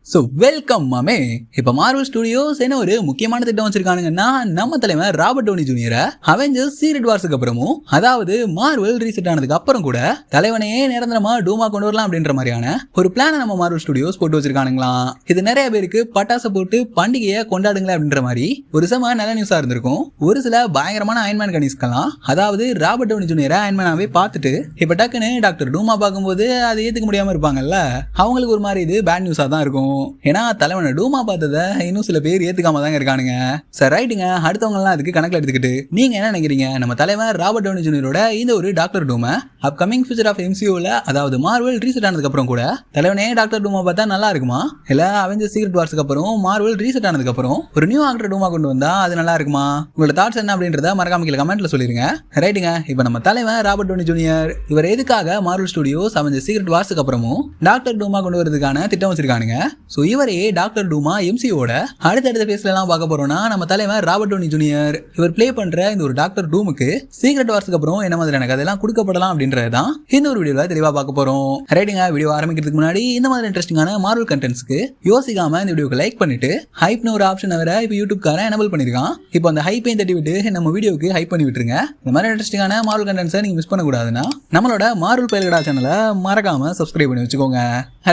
So welcome மாமே. இப்போ Marvel studios என்ன ஒரு முக்கியமான திட்டம் வச்சிருக்கானுங்கன்னா, நம்ம தலைவர் ராபர்ட் டவுனி ஜூனியரை அவெஞ்சர்ஸ் சீக்ரெட் வார்ஸுக்கு அப்புறமும், அதாவது மார்வல் ரீசெட் ஆனதுக்கு அப்புறம் கூட தலைவனையே நிரந்தரமா டூமா கொண்டு வரலாம் அப்படின்ற மாதிரியான ஒரு பிளானை நம்ம மார்வல் ஸ்டுடியோஸ் போட்டு வச்சிருக்கானுங்களாம். இது நிறைய பேருக்கு பட்டாசை போட்டு பண்டிகையை கொண்டாடுங்களேன் அப்படின்ற மாதிரி ஒரு செம நல்ல நியூஸா இருந்திருக்கும். ஒரு சில பயங்கரமான அயன்மேன் கணிஸ்கலாம், அதாவது ராபர்ட் டவுனி ஜூனியரை அயன்மேனாவே பார்த்துட்டு இப்போ டக்குன்னு டாக்டர் டூமா பார்க்கும்போது அதை ஏற்றுக்க முடியாம இருப்பாங்கல்ல, அவங்களுக்கு ஒரு மாதிரி இது பேட் நியூஸா தான் இருக்கும். ஏன்னா தலைவனை டூமா பார்த்ததை இன்னும் சில பேர் ஏத்துக்காம தாங்க இருக்கானுங்க. சார் ரைட்டுங்க, அடுத்தவங்க எல்லாம் அதுக்கு கணக்கில் எடுத்துக்கிட்டு நீங்க என்ன நினைக்கிறீங்க? நம்ம தலைவர் ராபர்ட் டவுனி ஜூனியரோட இந்த ஒரு டாக்டர் டூமை அப்கமிங் ஃபியூச்சர் ஆஃப் எம்சியூல, அதாவது மார்வல் ரீசெட் ஆனதுக்கு அப்புறம் கூட தலைவனே டாக்டர் டூமா பார்த்தா நல்லா இருக்குமா, இல்ல அவெஞ்சர்ஸ் சீக்ரெட் வார்ஸ்க்கு அப்புறம் மார்வல் ரீசெட் ஆனதுக்கு அப்புறம் ஒரு நியூ ஆக்டர் டூமா கொண்டு வந்தா அது நல்லா இருக்குமா? உங்களோட தாட்ஸ் என்ன அப்படின்றத மறக்காம கீழே கமெண்ட்ல சொல்லிருங்க. ரைட்டுங்க, இப்போ நம்ம தலைவர் ராபர்ட் டவுனி ஜூனியர் இவர் எதுக்காக மார்வல் ஸ்டுடியோஸ் அவெஞ்சர்ஸ் சீக்ரெட் வார்ஸ்க்கு அப்புறமும் டாக்டர் டூமா கொண்டு வரதுக்கான திட்டம் வச்சிருக்கானுங்க. ஸோ இவரே டாக்டர் டூமா எம்சியோட அடுத்தடுத்த பேஸ்ல எல்லாம் பார்க்க போறோம்னா, நம்ம தலைவர் ராபர்ட் டவுனி ஜூனியர் இவர் பிளே பண்ற இந்த ஒரு டாக்டர் டூமுக்கு சீக்ரெட் வார்ஸ்க்கு அப்புறம் என்ன மாதிரியான கதையெல்லாம் கொடுக்கப்படலாம் அப்படின்றதான் இந்த ஒரு வீடியோல தெளிவா பார்க்க போறோம். ரைட்டுங்க, வீடியோ ஆரம்பிக்கிறதுக்கு முன்னாடி இந்த மாதிரி இன்ட்ரெஸ்டிங்கான மார்வல் கண்டென்ட்ஸ்க்கு யோசிக்காம இந்த வீடியோக்கு லைக் பண்ணிட்டு ஹைப்னு ஒரு ஆப்ஷன் வேற இப்போ யூடியூப்காரன் எனபிள் பண்ணிருக்கான். இப்போ அந்த ஹைப்பையும் தட்டி விட்டு நம்ம வீடியோக்கு ஹைப் பண்ணி விட்டுருங்க. இந்த மாதிரி இன்ட்ரெஸ்டிங்கான மார்வல் கண்டென்ட்ஸை நீங்க மிஸ் பண்ணக்கூடாதுன்னா நம்மளோட மார்வல் பயல்கடா சேனலை மறக்காம சப்ஸ்கிரைப் பண்ணி வச்சுக்கோங்க.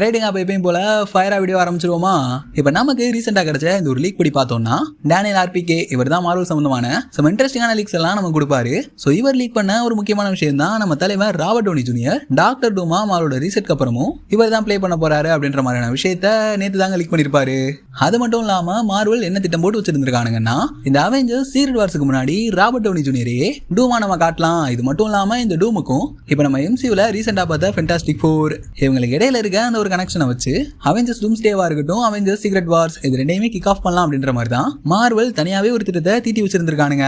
ரைட்டுங்க, அப்போ எப்பயும் போல ஃபயரா வீடியோ ஆரம்பிச்சிருவோமா? இப்போ நமக்கு ரீசெண்டாக கிடைச்ச இந்த ஒரு லீக் படி பார்த்தோம்னா, டேனியல் ஆர்பிகே இவர் தான் மார்வல் சம்பந்தமான சம் இன்ட்ரெஸ்டிங்கான லீக்ஸ் எல்லாம் நம்ம கொடுப்பாரு. ஸோ இவர் லீக் பண்ண ஒரு முக்கியமான விஷயம் தான் நம்ம தலைவர் ராபர்ட் டவுனி ஜூனியர் டாக்டர் டூமா மார்வலோட ரீசெட்க்கு அப்புறமும் இவர் தான் பிளே பண்ண போறாரு அப்படின்ற மாதிரியான விஷயத்த நேற்று தாங்க லீக் பண்ணிருப்பாரு. அது மட்டும் இல்லாம மார்வல் என்ன திட்டம் போட்டு வச்சிருந்திருக்கானுங்கன்னா, இந்த அவெஞ்சர்ஸ் சீக்ரெட் வார்ஸ்க்கு முன்னாடி ராபர்ட் டவுனி ஜூனியரே டூமா நம்ம காட்டலாம். இது மட்டும் இல்லாம இந்த டூமுக்கும் இப்போ நம்ம எம்சியூல ரீசெண்டா பார்த்த ஃபென்டாஸ்டிக் ஃபோர் இவங்களுக்கு இடையில இருக்க அந்த ஒரு கனெக்ஷனை வச்சு அவெஞ்சர்ஸ் டூம்ஸ்டேவா இருக்கட்டும், அவெஞ்சர்ஸ் சீக்ரெட் வார்ஸ் இது ரெண்டையுமே கிக் ஆஃப் பண்ணலாம் அப்படின்ற மாதிரி தான் மார்வல் தனியாவே ஒரு திட்டத்தை தீட்டி வச்சிருந்திருக்கானுங்க.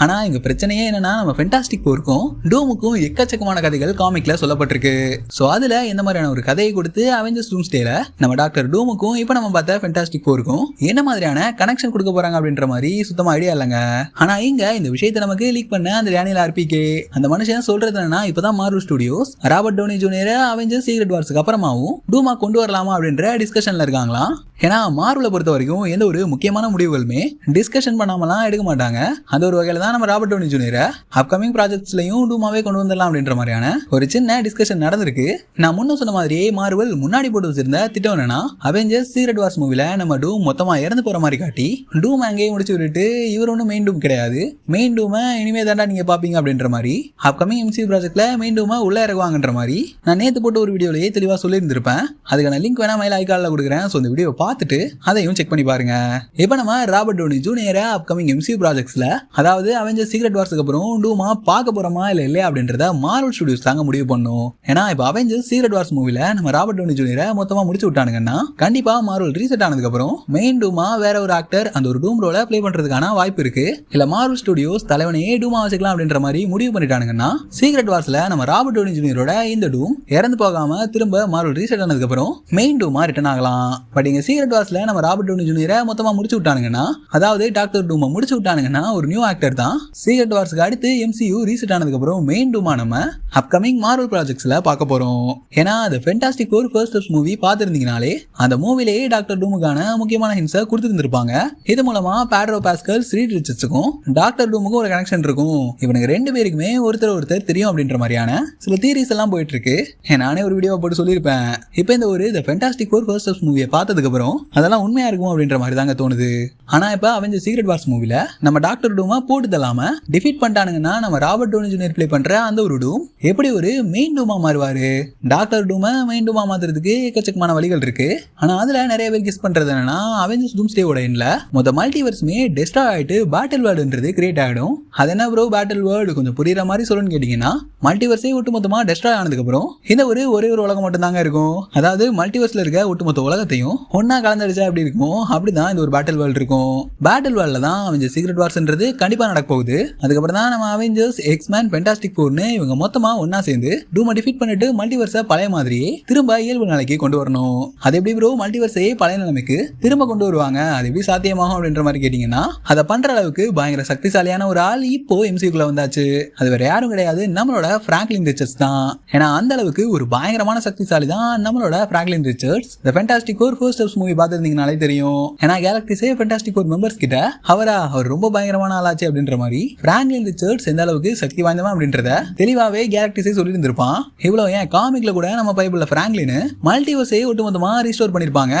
ஆனா இங்க பிரச்சனையே என்னன்னா, நம்ம ஃபென்டாஸ்டிக் ஃபோருக்கும் டூமுக்கும் எக்கச்சக்கமான கதைகள் காமிக்ல சொல்லப்பட்டிருக்கு. சோ அதுல எந்த மாதிரியான ஒரு கதையை கொடுத்து அவெஞ்சர்ஸ் டூம்ஸ்டேல நம்ம டாக்டர் டூமுக்கும் இப்போ நம்ம பார்த்த ஃபென்டாஸ்டிக் ஃபோருக்கும் என்ன மாதிரியான கனெக்ஷன் கொடுக்க போறாங்க அப்படின்ற மாதிரி சுத்தமா ஐடியா இல்லைங்க. ஆனா இங்க இந்த விஷயத்தை நமக்கு லீக் பண்ண அந்த டேனியல் ஆர்பிகே அந்த மனுஷன் சொல்றது என்னன்னா, இப்பதான் Marvel Studios Robert Downey Junior Avengers Secret வார்ஸ்க்கு அப்புறமாவும் டூமா கொண்டு வரலாமா அப்படின்ற டிஸ்கஷன்ல இருக்காங்களாம். ஏன்னா மார்வலை பொறுத்த வரைக்கும் எந்த ஒரு முக்கியமான முடிவுகளுமே டிஸ்கஷன் பண்ணாமலாம் எடுக்க மாட்டாங்க. அந்த ஒரு வகையில தான் நம்ம ராபர்ட் டவுனி ஜூனியரை அப்கமிங் ப்ராஜெக்ட்ஸ்லயும் டூமாவே கொண்டு வந்துடலாம் அப்படின்ற மாதிரியான ஒரு சின்ன டிஸ்கஷன் நடந்திருக்கு. நான் முன்ன சொன்ன மாதிரியே மார்வல் முன்னாடி போட்டு வச்சிருந்த திட்டம் என்னன்னா, அவெஞ்சர்ஸ் சீக்ரெட் வார்ஸ் மூவில நம்ம டூம் மொத்தமா இறந்து போற மாதிரி காட்டி டூம் அங்கேயே முடிச்சு விட்டுட்டு இவர் ஒன்றும் மெயின் டூம் கிடையாது, மெயின் டூமை இனிமே தாண்டா நீங்க பாப்பீங்க அப்படின்ற மாதிரி அப்கமிங் எம்சியூ ப்ராஜெக்ட்ல மெயின் டூமை உள்ள இறக்குவாங்கன்ற மாதிரி நான் நேத்து போட்டு ஒரு வீடியோலயே தெளிவா சொல்லியிருந்திருப்பேன். அதுக்கான லிங்க் வேணா மேல ஐகால்ல கொடுக்குறேன். ஸோ இந்த வீடியோ பார்த்துட்டு அதையும் செக் பண்ணி பாருங்க. இப்போ நம்ம ராபர்ட் டவுனி ஜூனியரை அப்கமிங் எம்சியூ ப்ராஜெக்ட்ஸ்ல, அதாவது அவெஞ்சர்ஸ் சீக்ரெட் வார்ஸ்க்கு அப்புறம் டூமா பார்க்க போறோமா இல்லையா அப்படின்றத மார்வல் ஸ்டுடியோஸ் தாங்க முடிவு பண்ணும். ஏன்னா இப்போ அவெஞ்சர்ஸ் சீக்ரெட் வார்ஸ் மூவில நம்ம ராபர்ட் டவுனி ஜூனியரை மொத்தமா முடிச்சு விட்டானுங்கன்னா, கண்டிப்பா மார்வல் ரீசெட் ஆனதுக்கு அப்புறம் மெயின் டூமா வேற ஒரு ஆக்டர் அந்த ஒரு டூம் ரோல பிளே பண்றதுக்கான வாய்ப்பு இருக்கு. இல்ல மார்வல் ஸ்டுடியோஸ் தலைவனையே டூமா வச்சுக்கலாம் அப்படின்ற மாதிரி முடிவு பண்ணிட்டானுங்கன்னா, சீக்ரெட் வார்ஸ்ல நம்ம ராபர்ட் டவுனி ஜூனியரோட இந்த டூம் இறந்து போகாம திரும்ப மார்வல் ரீசெட் ஆனதுக்கு அப்புறம் மெயின் டூமா ரிட்டர்ன் ஆகலாம். பட் இங்க சீக்ரெட் வார்ஸ்ல நம்ம ராபர்ட் டவுனி ஜூனியரை மொத்தமா முடிச்சு விட்டானுங்கன்னா, அதாவது டாக்டர் டூமை முடிச்சு விட்டானுங்கன்னா ஒரு நியூ ஆக்டர் தான் சீக்ரெட் வார்ஸ்க்கு அடுத்து எம்சியூ ரீசெட் ஆனதுக்கு அப்புறம் மெயின் டூமா நம்ம அப்கமிங் மார்வல் ப்ராஜெக்ட்ஸ்ல பார்க்க போறோம். ஏன்னா அந்த Fantastic Four First Steps movie பார்த்திருந்தீங்கனாலே அந்த மூவிலேயே டாக்டர் டூமுக்கான முக்கியமான ஹிண்ட்ஸை கொடுத்துருந்துருப்பாங்க. இது மூலமா பேட்ரோ பாஸ்கல், ரீட் ரிச்சர்ட்ஸுக்கும் டாக்டர் டூமுக்கும் ஒரு கனெக்ஷன் இருக்கும். இவனுக்கு ரெண்டு பேருக்குமே ஒருத்தர் தெரியும் அப்படின்ற மாதிரியான சில தியரிஸ் எல்லாம் போயிட்டு இருக்கு. நானே ஒரு வீடியோ போட்டு சொல்லியிருப்பேன். இப்போ இந்த ஒரு ஃபென்டாஸ்டிக் ஃபோர் ஃபர்ஸ்ட் ஸ்டெப்ஸ் மூவியை பார்த்ததுக்கு அப்புறம் அதெல்லாம் உண்மையா இருக்கும் அப்படின்ற மாதிரி தாங்க தோணுது. ஆனா இப்ப அவெஞ்சர்ஸ் சீக்ரெட் வார்ஸ் மூவில நம்ம டாக்டர் டூமா போட்டு தள்ளாம டிஃபீட் பண்ணிட்டானுங்கன்னா, நம்ம ராபர்ட் டவுனி ஜூனியர் பிளே பண்ற அந்த ஒரு டூம் எப்படி ஒரு மெயின் டூமா மாறுவாரு? டாக்டர் டூமை மெயின் டூமா மாத்துறதுக்கு எக்கச்சக்கமான வழிகள் இருக்கு. ஆனா அதுல நிறைய பேர் கெஸ் பண்றது என்னன்னா, அவெஞ்சர்ஸ் டூம்ஸ்டேவோட எண்ட்ல மொத்த மல்டிவர்ஸ்மே டெஸ்ட்ராய் ஆயிட்டு பேட்டில் வேர்ல்டுன்றது கிரியேட் ஆகிடும். அது என்ன ப்ரோ பேட்டில் வேர்ல்டு கொஞ்சம் புரியுற மாதிரி சொல்லணும்னு கேட்டீங்கன்னா, மல்டிவர்ஸே ஒட்டுமொத்தமா டெஸ்ட்ராய் ஆனதுக்கு அப்புறம் இந்த ஒரே ஒரு உலகம் மட்டும் தாங்க இருக்கும். அதாவது மல்டிவர்ஸ்ல இருக்க ஒட்டுமொத்த உலகத்தையும் ஒன்னா கலந்துடுச்சா எப்படி இருக்குமோ அப்படிதான் இந்த ஒரு பேட்டில் வேர்ல்டு இருக்கும். பேட்டில் வேர்ல்ட்ல தான் அவெஞ்சர்ஸ் சீக்ரெட் வார்ஸ்ன்றது கண்டிப்பா நடக்க போகுது. அதுக்கப்புறம் தான் நம்ம அவெஞ்சர்ஸ், எக்ஸ்மேன், ஃபென்டாஸ்டிக் ஃபோர்னு இவங்க மொத்தமா ஒன்னா சேர்ந்து டூமை டிஃபீட் பண்ணிட்டு மல்டிவர்ஸை பழைய மாதிரியே திரும்ப இயல்பு நிலைக்கு கொண்டு வரணும். அது எப்படி ப்ரோ மல்டிவர்ஸையே பழைய நிலைமைக்கு திரும்ப கொண்டு வருவாங்க? அது எப்படி சாத்தியமாகும் அப்படின்ற மாதிரி கேட்டீங்கன்னா, அதை பண்ற அளவுக்கு பயங்கர சக்திசாலியான ஒரு ஆள் இப்போ எம்சியூக்குள்ள வந்தாச்சு. அது வேற யாரும் கிடையாது, நம்மளோட பிராங்க்லின் ரிச்சர்ட்ஸ் தான். ஏன்னா அந்த அளவுக்கு ஒரு பயங்கரமான சக்திசாலி தான் நம்மளோட Franklin Richards. The Fantastic Four First Steps movie பார்த்துருந்தீங்கனாலே தெரியும். ஏன்னா கேலக்டிஸே ஃபென்டாஸ்டிக் ஃபோர் மெம்பர்ஸ் கிட்ட அவர் ரொம்ப பயங்கரமான ஆளாச்சு அப்படின்ற மாதிரி பிராங்க்லின் ரிச்சர்ட்ஸ் எந்த அளவுக்கு சக்தி வாய்ந்தவன் அப்படின்றத தெளிவாவே கேலக்டிஸே சொல்லி இருந்திருப்பான். இவ்வளவு ஏன் காமிக்ல கூட நம்ம பைபிள்ல பிராங்க்லின் மல்டிவர்ஸை ஒட்டுமொத்தமா ரீஸ்டோர் பண்ணிருப்பாங்க.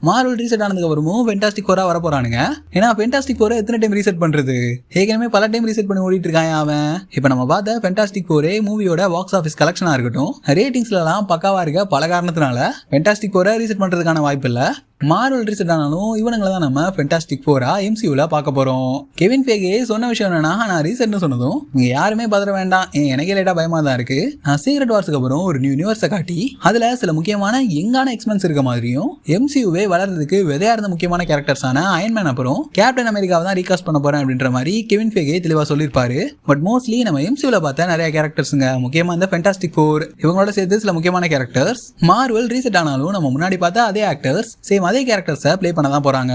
மார்வல் ரீசெட் ஆனதுக்கு அப்புறமும் ஃபென்டாஸ்டிக் ஃபோரா வர போறானுங்க. ஏன்னா ஃபென்டாஸ்டிக் ஃபோரை எத்தனை டைம் ரீசெட் பண்றது, ஏற்கனவே பல டைம் ரீசெட் பண்ணி ஓடிட்டு இருக்கான் அவன். இப்ப நம்ம பார்த்த ஃபென்டாஸ்டிக் ஃபோரே மூவியோட பாக்ஸ் ஆஃபீஸ் கலெக்ஷனா இருக்கட்டும், ரேட்டிங்ஸ்ல எல்லாம் பக்காவா இருக்க பல காரணத்தினால ஃபென்டாஸ்டிக் ஃபோரை ரீசெட் பண்றதுக்கான வாய்ப்பு இல்ல. மார்வல் ரீசெட் ஆனாலும் இவனுங்களை தான் நம்ம ஃபென்டாஸ்டிக் ஃபோரா எம்சியூல பார்க்க போறோம். கெவின் ஃபேகே சொன்ன விஷயம் என்னன்னா, நான் ரீசெட்னு சொன்னதும் நீங்க யாருமே பதற வேண்டாம், எனக்கே லேட்டா பயமா தான் இருக்கு. நான் சீக்ரெட் வார்ஸ்க்கு அப்புறம் ஒரு நியூ யூனிவர்ஸை காட்டி அதுல சில முக்கியமான யங்கான எக்ஸ்மென்ஸ் இருக்க மாதிரியும் எம்சியூவே வளர்றதுக்கு விதையா இருந்த முக்கியமான கேரக்டர்ஸான அயன்மேன் அப்புறம் கேப்டன் அமெரிக்காவை தான் ரீகாஸ்ட் பண்ண போறேன் அப்படின்ற மாதிரி கெவின் ஃபேகே தெளிவா சொல்லியிருப்பாரு. பட் மோஸ்ட்லி நம்ம எம்சியூல பார்த்த நிறைய கேரக்டர்ஸுங்க, முக்கியமா இந்த ஃபென்டாஸ்டிக் ஃபோர் இவங்களோட சேர்த்து சில முக்கியமான கேரக்டர்ஸ் மார்வல் ரீசெட் ஆனாலும் நம்ம முன்னாடி பார்த்த அதே ஆக்டர்ஸ் சேம் அதே கேரக்டர்ஸை ப்ளே பண்ண தான் போறாங்க.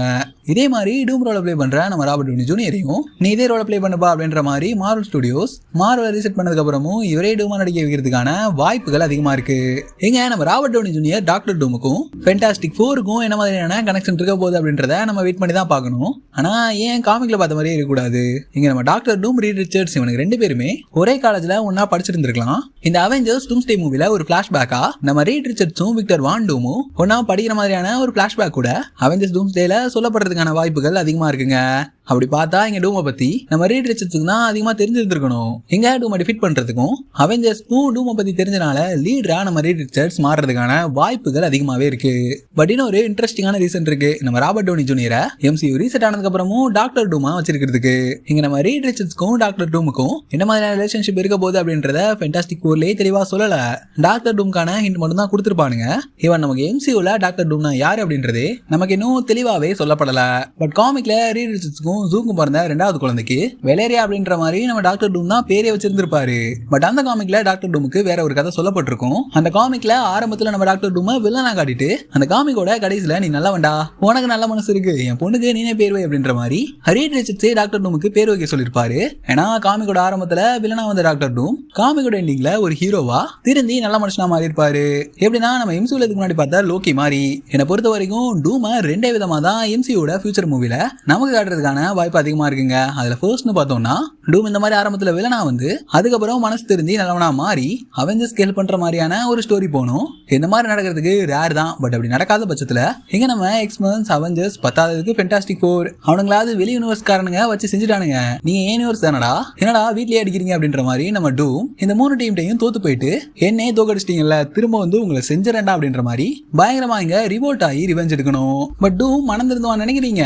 இதே மாதிரி டூம் ரோல ப்ளே பண்ற நம்ம ராபர்ட் டவுனி ஜூனியரையும் நீ இதே ரோல ப்ளே பண்ணுப்பா அப்படின்ற மாதிரி மார்வல் ஸ்டுடியோஸ் மார்வல் ரீசெட் பண்ணதுக்கு அப்புறமும் இவரே டூமா நடிக்க வைக்கிறதுக்கான வாய்ப்புகள் அதிகமா இருக்கு. எங்க நம்ம ராபர்ட் டவுனி ஜூனியர் டாக்டர் டூமுக்கும் ஃபென்டாஸ்டிக் ஃபோருக்கும் என்ன மாதிரியான கனெக்ஷன் இருக்க போகுது அப்படின்றத நம்ம வெயிட் பண்ணி தான் பார்க்கணும். ஆனா ஏன் காமிக்ல பார்த்த மாதிரியே இருக்கக்கூடாது, இங்க நம்ம டாக்டர் டூம், ரீட் ரிச்சர்ட்ஸ் இவனுக்கு ரெண்டு பேருமே ஒரே காலேஜ்ல ஒன்னா படிச்சிட்டு இருந்திருக்கலாம். இந்த அவெஞ்சர்ஸ் டூம்ஸ்டே மூவில ஒரு பிளாஷ்பேக்கா நம்ம ரீட் ரிச்சர்ட்ஸும் விக்டர் வான் டூமும் ஒன்னா படிக்கிற மாதிரியான ஒரு பிளாஷ்பேக் கூட அவெஞ்சர்ஸ் டூம்ஸ்டேல சொல்லப்படுறதுக்கான வாய்ப்புகள் அதிகமா இருக்குங்க. அப்படி பார்த்தா இங்க டூமை பத்தி நம்ம ரீட் ரிச்சர்ட்ஸுக்கு தான் அதிகமா தெரிஞ்சிருந்திருக்கணும். இங்க டூமை டிஃபீட் பண்றதுக்கும் அவெஞ்சர்ஸ்க்கும் டூமை பத்தி தெரிஞ்சனால லீடரா நம்ம ரீட் ரிச்சர்ட்ஸ் மாறுறதுக்கான வாய்ப்புகள் அதிகமாவே இருக்கு. பட் இன்னும் ஒரு இன்ட்ரெஸ்டிங்கான ரீசன் இருக்கு நம்ம ராபர்ட் டவுனி ஜூனியரை எம்சியூ ரீசெட் ஆனதுக்கு அப்புறமும் டாக்டர் டூமா வச்சிருக்கிறதுக்கு. இங்க நம்ம ரீட் ரிச்சர்ட்ஸ்க்கும் டாக்டர் டூமுக்கும் என்ன மாதிரியான ரிலேஷன்ஷிப் இருக்க போகுது அப்படின்றத ஃபென்டாஸ்டிக் ஃபோர்லயே தெளிவா சொல்லல. டாக்டர் டூம்கான ஹிண்ட் மட்டும் தான் கொடுத்துருப்பானுங்க. இவன் நமக்கு எம்சியூல டாக்டர் டூம்னா யாரு அப்படின்றது நமக்கு இன்னும் தெளிவாவே சொல்லப்படல. பட் காமிக்ல ரீட் ரிச்சர்ட்ஸ்க்கும் ஜூக்கும் பிறந்த ரெண்டாவது குழந்தைக்கு வெலேரியா அப்படின்ற மாதிரி நம்ம டாக்டர் டூம் தான் பேரே வச்சிருந்திருப்பாரு. பட் அந்த காமிக்ல டாக்டர் டூமுக்கு வேற ஒரு கதை சொல்லப்பட்டிருக்கும். அந்த காமிக்ல ஆரம்பத்துல நம்ம டாக்டர் டூமை வில்லனா காட்டிட்டு அந்த காமிக்கோட கடைசியில நீ நல்லவன்டா, உனக்கு நல்ல மனசு இருக்கு, என் பொண்ணுக்கு நீனே பேர் வை அப்படின்ற மாதிரி ரீட் ரிச்சர்ட்ஸே டாக்டர் டூமுக்கு பேர் வைக்க சொல்லியிருப்பாரு. ஏன்னா காமிக்கோட ஆரம்பத்துல வில்லனா வந்த டாக்டர் டூம் காமிக்கோட எண்டிங்ல ஒரு ஹீரோவா திருந்தி நல்ல மனுஷனா மாறி இருப்பாரு. எப்படின்னா நம்ம எம்சியூல இதுக்கு முன்னாடி பார்த்தா லோக்கி மாதிரி. என்னை பொறுத்த வரைக்கும் டூமை ரெண்டே விதமா தான் எம்சியூட ஃபியூச்சர் மூவில நமக்கு காட்டுறதுக்கான வாய்ப்பு அதிகமா இருக்குங்க. அதுல ஃபர்ஸ்ட்னு பார்த்தோம்னா டூம் இந்த மாதிரி ஆரம்பத்துல வில்லனா வந்து அதுக்கப்புறம் மனசு திருந்தி நல்லவனா மாறி அவெஞ்சர்ஸ் ஸ்கேல் பண்ற மாதிரியான ஒரு ஸ்டோரி போகணும். இந்த மாதிரி நடக்கிறதுக்கு ரேர் தான். பட் அப்படி நடக்காத பட்சத்துல இங்க நம்ம எக்ஸ்மென்ஸ் அவெஞ்சர்ஸ் பத்தாததுக்கு ஃபென்டாஸ்டிக் ஃபோர் அவனுங்களாவது வெளி யூனிவர்ஸ் காரணங்க வச்சு செஞ்சுட்டானுங்க. நீங்க ஏன் யூனிவர்ஸ் தானடா, என்னடா வீட்லயே அடிக்கிறீங்க அப்படின்ற மாதிரி நம்ம டூம் இந்த 3 டீம்டையும் தோத்து போயிட்டு என்னையே தோக்கடிச்சிட்டீங்கல்ல, திரும்ப வந்து உங்களை செஞ்சிடண்டா அப்படின்ற மாதிரி பயங்கரமா இங்க ரிவோல்ட் ஆகி ரிவெஞ்ச் எடுக்கணும். பட் டூம் மனந்திருந்தவான்னு நினைக்கிறீங்க.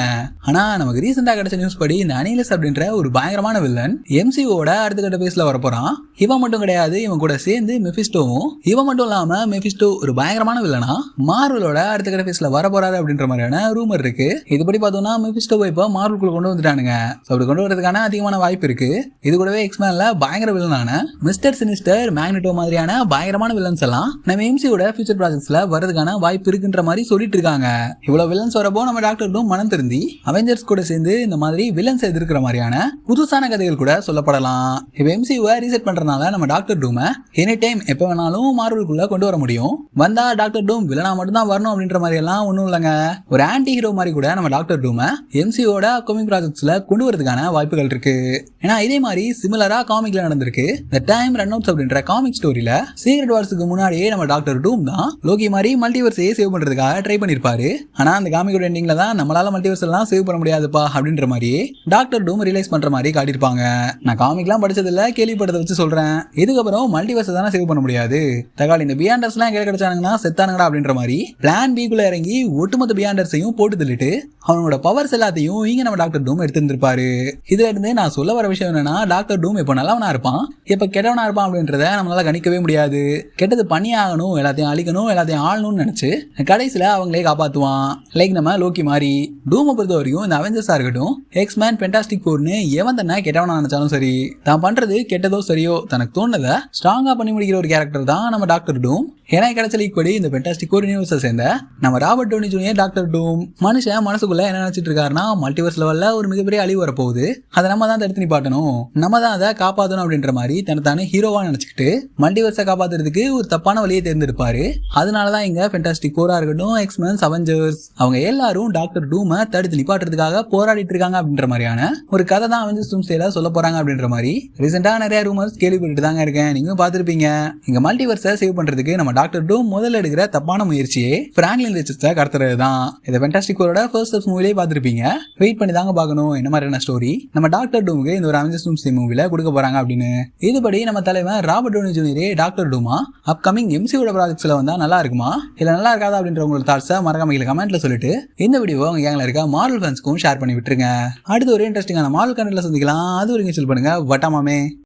ஆனா நமக்கு ரீசெண்டா கிடைச்ச நியூஸ் படி இந்த அனிலஸ் அப்படின்ற ஒரு பயங்கரமான வில்லன் எம்சிஓட அடுத்த கட்ட பேஸ்ல வர போறான். இவன் மட்டும் கிடையாது, இவன் கூட சேர்ந்து மெஃபிஸ்டோவும், இவன் மட்டும் இல்லாம மெஃபிஸ்டோ ஒரு பயங்கரமான வில்லனா மார்வலோட அடுத்த கட்ட பேஸ்ல வர போறாரு அப்படின்ற மாதிரியான ரூமர் இருக்கு. இதுபடி பார்த்தோம்னா மெஃபிஸ்டோவை இப்ப மார்வலுக்குள்ள கொண்டு வந்துட்டானுங்க. அப்படி கொண்டு வரதுக்கான அதிகமான வாய்ப்பு இருக்கு. இது கூடவே எக்ஸ்மேன்ல பயங்கர வில்லனான மிஸ்டர் சினிஸ்டர், மேக்னெட்டோ மாதிரியான பயங்கரமான வில்லன்ஸ் எல்லாம் நம்ம எம்சிஓட ஃபியூச்சர் ப்ராஜெக்ட்ஸ்ல வரதுக்கான வாய்ப்பு இருக்குன்ற மாதிரி சொல்லிட்டு இருக்காங்க. இவ்வளவு வில்லன்ஸ் வரப்போ நம்ம டாக்டர் டூம் மனம் திருந்தி அவெஞ்சர்ஸ் கூட சேர்ந்து இந்த மாதிரி வில்லன்ஸ் எதிர்க்கிற மாதிரியான புதுசான கதைகள் கூட சொல்லப்படலாம். இப்ப எம்சியூவை ரீசெட் பண்றதுனால நம்ம டாக்டர் டூமை எனி டைம் எப்ப வேணாலும் மார்வலுக்குள்ள கொண்டு வர முடியும். வந்தா டாக்டர் டூம் வில்லனா மட்டும் தான் வரணும் அப்படின்ற மாதிரி எல்லாம் ஒண்ணும் இல்லைங்க. ஒரு ஆன்டி ஹீரோ மாதிரி கூட நம்ம டாக்டர் டூமை எம்சியூட அப்கமிங் ப்ராஜெக்ட்ஸ்ல கொண்டு வரதுக்கான வாய்ப்புகள் இருக்கு. ஏன்னா இதே மாதிரி சிமிலரா காமிக்ல நடந்திருக்கு. த டைம் ரன் அவுட்ஸ் அப்படின்ற காமிக் ஸ்டோரியில சீக்ரெட் வார்ஸ்க்கு முன்னாடியே நம்ம டாக்டர் டூம் தான் லோகி மாதிரி மல்டிவர்ஸையே சேவ் பண்றதுக்காக ட்ரை பண்ணிருப்பாரு. ஆனா அந்த காமிக்கோட எண்டிங்ல தான் நம்மளால மல்டிவர்ஸ் எல்லாம் சேவ் பண்ண முடியாதுப்பா அப்படின்ற மாதிரி டாக்டர் டூம் ரியலைஸ் பண்ற மாதிரி காட்டியிருப்பாங்க. நான் காமிக்லாம் படிச்சதில்ல, கேள்விப்பட்டதை வச்சு சொல்றேன். இதுக்கப்புறம் மல்டிவர்ஸ் தானே சேவ் பண்ண முடியாது, தகாலி இந்த பியாண்டர்ஸ் எல்லாம் எங்க கிடைச்சானுங்கன்னா செத்தானுங்கடா அப்படின்ற மாதிரி பிளான் பிக்குள்ள இறங்கி ஒட்டுமொத்த பியாண்டர்ஸையும் போட்டு தள்ளிட்டு அவனோட பவர்ஸ் எல்லாத்தையும் இங்க நம்ம டாக்டர் டூம் எடுத்திருந்திருப்பாரு. இதுல இருந்து நான் சொல்ல வர விஷயம் என்னன்னா, டாக்டர் டூம் எப்ப நல்லவனா இருப்பான் எப்ப கெட்டவனா இருப்பான் அப்படின்றத நம்மளால கணிக்கவே முடியாது. கெட்டது பண்ணி ஆகணும், எல்லாத்தையும் அழிக்கணும், எல்லாத்தையும் ஆளணும்னு நினைச்சு கடைசியில அவங்களே காப்பாத்துவான். லைக் நம்ம லோக்கி மாதிரி. டூமை பொறுத்த வரைக்கும் இந்த அவெஞ்சர்ஸா இருக்கட்டும் எக்ஸ்மேன் ஃபென்டாஸ்டிக் ஃபோர்னு எவன் தன்னை கெட்டவனா நினைச்சாலும் சரி, தான் பண்றது கெட்டதோ சரியோ தனக்கு தோணுதை ஸ்ட்ராங்கா பண்ணி முடிக்கிற ஒரு கேரக்டர் தான் நம்ம டாக்டர் டூம். ஏன்னா கிடைச்ச லீக் படி இந்த ஃபென்டாஸ்டிக் ஃபோர் யூனிவர்ஸை சேர்ந்த நம்ம ராபர்ட் டவுனி ஜூனியர் டாக்டர் டூம் மனுஷன் மனசுக்குள்ள என்ன நினைச்சிட்டு இருக்காருன்னா, மல்டிவர்ஸ் லெவல்ல ஒரு மிகப்பெரிய அழிவு வரப்போகுது, அதை நம்ம தான் தடுத்து நிப்பாட்டணும், நம்ம தான் அதை காப்பாற்றணும் அப்படின்ற மாதிரி தன்னை ஹீரோவா நினைச்சுக்கிட்டு மல்டிவர்ஸை காப்பாத்துறதுக்கு ஒரு தப்பான வழியை தேர்ந்தெடுப்பாரு. அதனாலதான் இங்க ஃபென்டாஸ்டிக் ஃபோரா இருக்கட்டும், எக்ஸ்மென்ஸ், அவெஞ்சர்ஸ் அவங்க எல்லாரும் டாக்டர் டூமை தடுத்து நிப்பாட்டுறதுக்காக போராடிட்டு இருக்காங்க அப்படின்ற மாதிரியான ஒரு கதை தான் அவெஞ்சர்ஸ் டூம்ஸ்டேல சொல்ல போறாங்க அப்படின்ற மாதிரி ரீசெண்டா நிறைய ரூமர்ஸ் கேள்விப்பட்டு தாங்க இருக்கேன். நீங்க பாத்துருப்பீங்க. இங்க மல்டிவர்ஸை சேவ் பண்றதுக்கு நம்ம டாக்டர் டூம் முதல்ல எடுக்கிற தப்பான முயற்சியே பிராங்க்லின் ரிச்சர்ஸை கடத்துறது தான். இதை ஃபென்டாஸ்டிக் ஃபோரோட ஃபர்ஸ்ட் ஸ்டெப்ஸ் மூவிலே பார்த்துருப்பீங்க. வெயிட் பண்ணி தாங்க பார்க்கணும் என்ன மாதிரியான ஸ்டோரி நம்ம டாக்டர் டூமுக்கு இந்த ஒரு அவெஞ்சர்ஸ் டூம்ஸ்டே மூவில கொடுக்க போறாங்க அப்படின்னு. இதுபடி நம்ம தலைவன் ராபர்ட் டவுனி ஜூனியரே டாக்டர் டூமா அப்கமிங் எம்சியோட ப்ராஜெக்ட்ஸ்ல வந்தா நல்லா இருக்குமா இல்ல நல்லா இருக்காதா அப்படின்ற உங்களோட தாட்ஸை மறக்காம கமெண்ட்ல சொல்லிட்டு இந்த வீடியோ உங்க கேங்ல இருக்க மார்வல் ஃபேன்ஸ்க்கும் ஷேர் பண்ணி விட்டுருங்க. அடுத்து ஒரு இன்ட்ரெஸ்டிங்கான மார்வல் கண்டென்ட்ல சந்திக்கலாம். அது வரைக்கும் சில் பண்ணுங்க. வட்டமாமே.